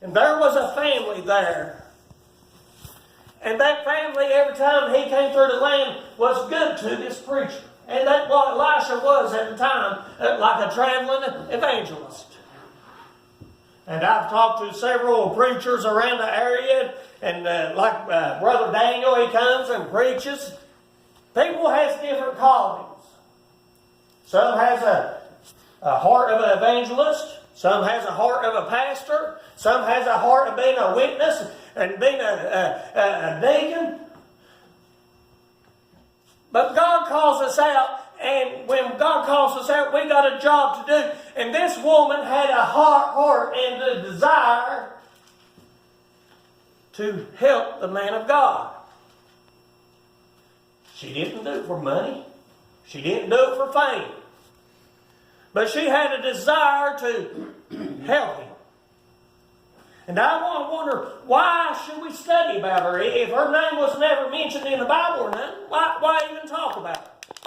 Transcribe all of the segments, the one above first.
And there was a family there. And that family, every time he came through the land, was good to this preacher. And that's what Elisha was at the time, like a traveling evangelist. And I've talked to several preachers around the area, and like Brother Daniel, he comes and preaches. People has different callings. Some has a heart of an evangelist. Some has a heart of a pastor. Some has a heart of being a witness and being a deacon. But God calls us out, and when God calls us out, we got a job to do. And this woman had a heart and a desire to help the man of God. She didn't do it for money. She didn't do it for fame. But she had a desire to help him. And I wonder, why should we study about her? If her name was never mentioned in the Bible or nothing, why even talk about it?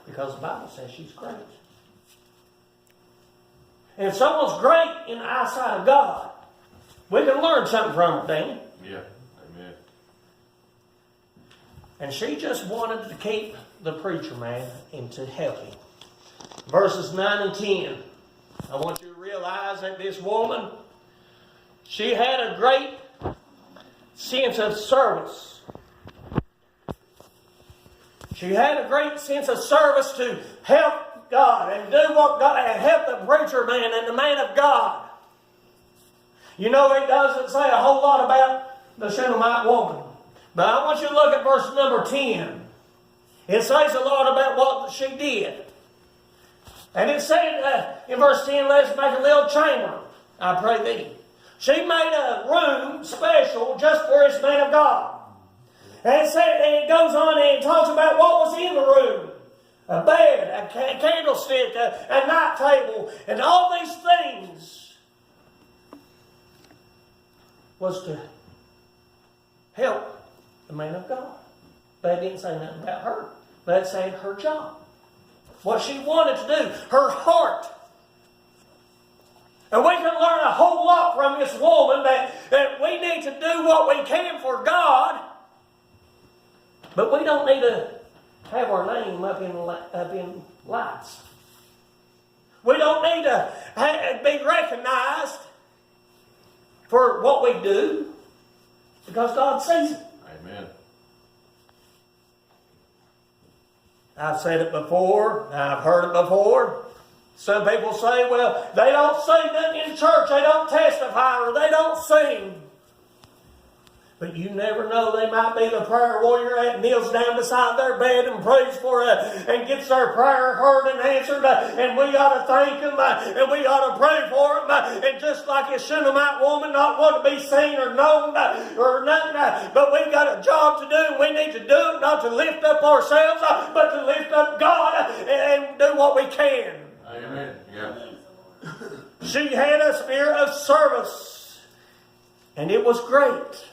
Because the Bible says she's great. And if someone's great in the eyesight of God, we can learn something from her, Danny. Yeah, amen. And she just wanted to keep the preacher man and to help him. Verses 9 and 10. I want you to realize that this woman, she had a great sense of service. She had a great sense of service to help God and do what God, and help the preacher man and the man of God. You know, it doesn't say a whole lot about the Shunamite woman. But I want you to look at verse number 10. It says a lot about what she did. And it said in verse 10, let us make a little chamber, I pray thee. She made a room special just for this man of God. And it goes on and it talks about what was in the room. A bed, a candlestick, a night table, and all these things was to help the man of God. But it didn't say nothing about her. But it said her job. What she wanted to do, her heart. And we can learn a whole lot from this woman that we need to do what we can for God, but we don't need to have our name up in lights. We don't need to be recognized for what we do, because God sees it. Amen. I've said it before, I've heard it before. Some people say, well, they don't say nothing in church, they don't testify, or they don't sing. But you never know, they might be the prayer warrior that kneels down beside their bed and prays for it and gets their prayer heard and answered, and we ought to thank them, and we ought to pray for them, and just like a Shunamite woman, not want to be seen or known or nothing, but we've got a job to do, and we need to do it, not to lift up ourselves, but to lift up God and do what we can. Amen. Yeah. She had a spirit of service, and it was great.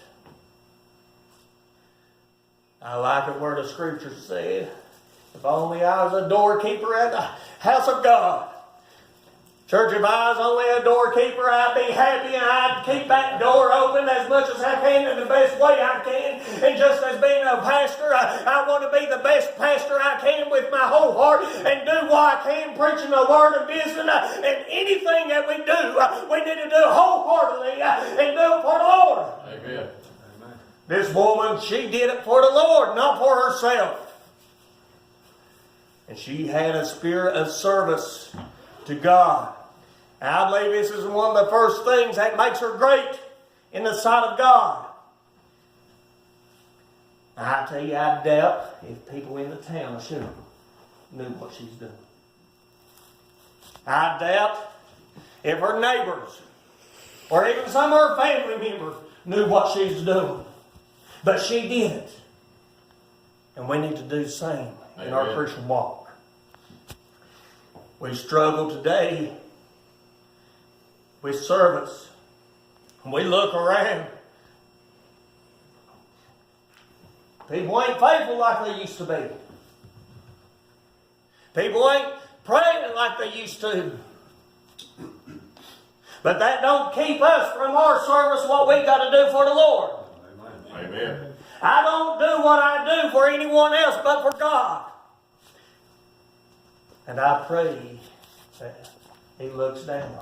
I like it where the scripture said, if only I was a doorkeeper at the house of God. Church, if I was only a doorkeeper, I'd be happy and I'd keep that door open as much as I can in the best way I can. And just as being a pastor, I want to be the best pastor I can with my whole heart and do what I can, preaching the word and visiting. And anything that we do, we need to do wholeheartedly and do it for the Lord. Amen. This woman, she did it for the Lord, not for herself. And she had a spirit of service to God. And I believe this is one of the first things that makes her great in the sight of God. I tell you, I doubt if people in the town of Shunamite knew what she's doing. I doubt if her neighbors or even some of her family members knew what she's doing. But she did it. And we need to do the same in our Christian walk. We struggle today with service. And we look around. People ain't faithful like they used to be. People ain't praying like they used to. But that don't keep us from our service, what we got to do for the Lord. Amen. I don't do what I do for anyone else but for God. And I pray that He looks down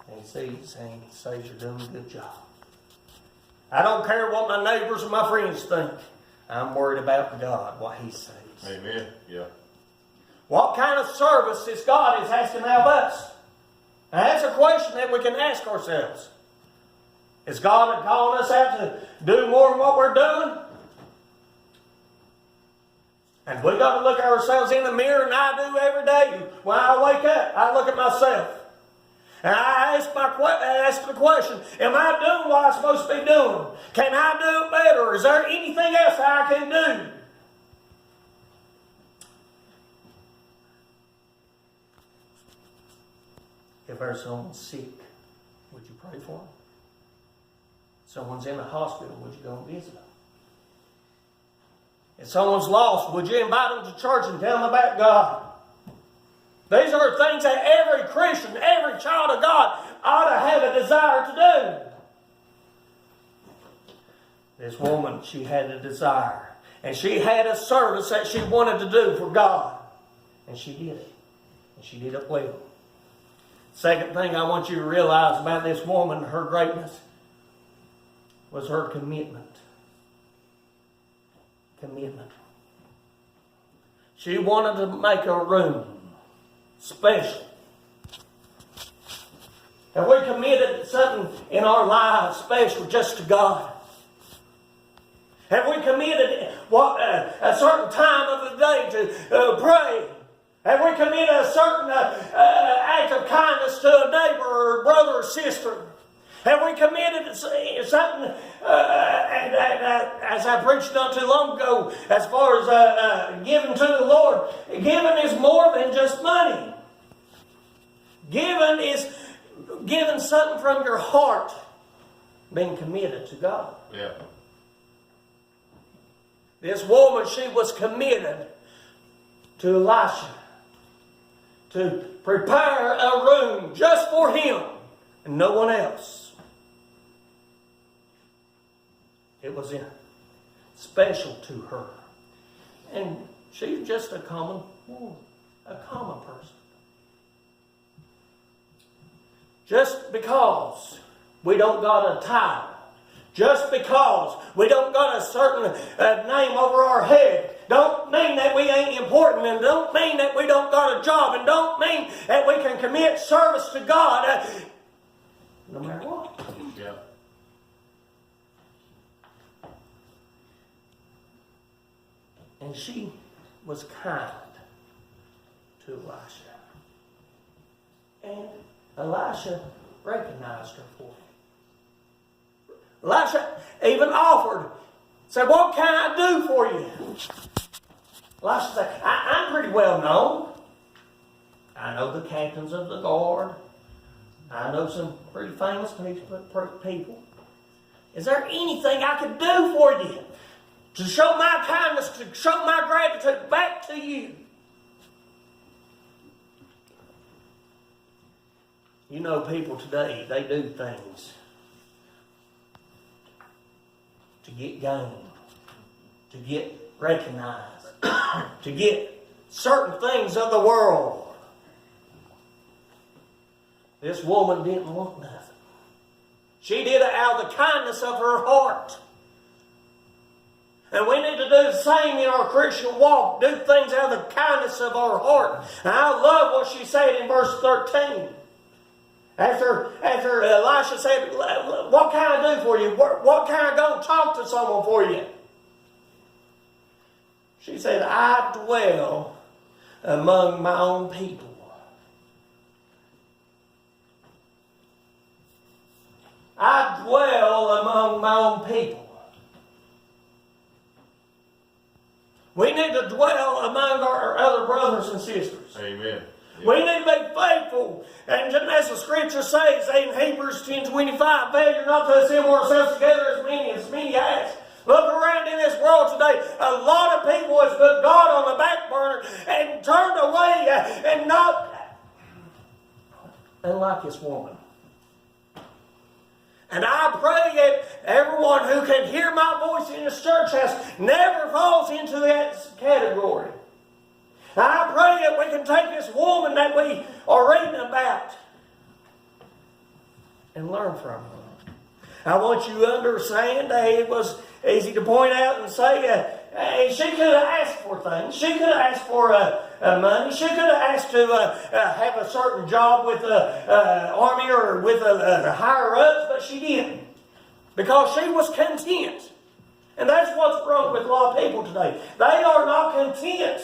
and He sees and He says you're doing a good job. I don't care what my neighbors or my friends think. I'm worried about God, what He says. Amen. Yeah. What kind of service is God is asking out of us? Now that's a question that we can ask ourselves. Is God calling us out to do more than what we're doing? And we got to look at ourselves in the mirror, and I do every day. When I wake up, I look at myself. And I ask the question, am I doing what I'm supposed to be doing? Can I do it better? Is there anything else I can do? If there's someone sick, would you pray for them? Someone's in the hospital, would you go and visit them? If someone's lost, would you invite them to church and tell them about God? These are things that every Christian, every child of God ought to have a desire to do. This woman, she had a desire. And she had a service that she wanted to do for God. And she did it. And she did it well. Second thing I want you to realize about this woman, her greatness, was her commitment. Commitment. She wanted to make a room special. Have we committed something in our lives special just to God? Have we committed a certain time of the day to pray? Have we committed a certain act of kindness to a neighbor or brother or sister? Have we committed something, as I preached not too long ago, as far as giving to the Lord? Giving is more than just money. Giving is giving something from your heart, being committed to God. Yeah. This woman, she was committed to Elisha to prepare a room just for him and no one else. It was special to her. And she's just a common woman, a common person. Just because we don't got a title, just because we don't got a certain name over our head, don't mean that we ain't important, and don't mean that we don't got a job, and don't mean that we can commit service to God no matter what. Yeah. And she was kind to Elisha. And Elisha recognized her for it. Elisha even offered, said, what can I do for you? Elisha said, I'm pretty well known. I know the captains of the guard. I know some pretty famous people. Is there anything I could do for you to show my kindness, to show my gratitude back to you? You know, people today, they do things to get gain, to get recognized, to get certain things of the world. This woman didn't want nothing. She did it out of the kindness of her heart. And we need to do the same in our Christian walk. Do things out of the kindness of our heart. And I love what she said in verse 13. After Elisha said, what can I do for you? What can I go and talk to someone for you? She said, I dwell among my own people. I dwell among my own people. We need to dwell among our other brothers and sisters. Amen. Yeah. We need to be faithful. And just as the scripture says in Hebrews 10:25, failure not to assemble ourselves together as many as. Look around in this world today. A lot of people has put God on the back burner and turned away and not unlike this woman. everyone who can hear my voice in this church house never falls into that category. I pray that we can take this woman that we are reading about and learn from her. I want you to understand that it was easy to point out and say, she could have asked for things. She could have asked for money. She could have asked to have a certain job with the army or with a higher ups, but she didn't. Because she was content. And that's what's wrong with a lot of people today. They are not content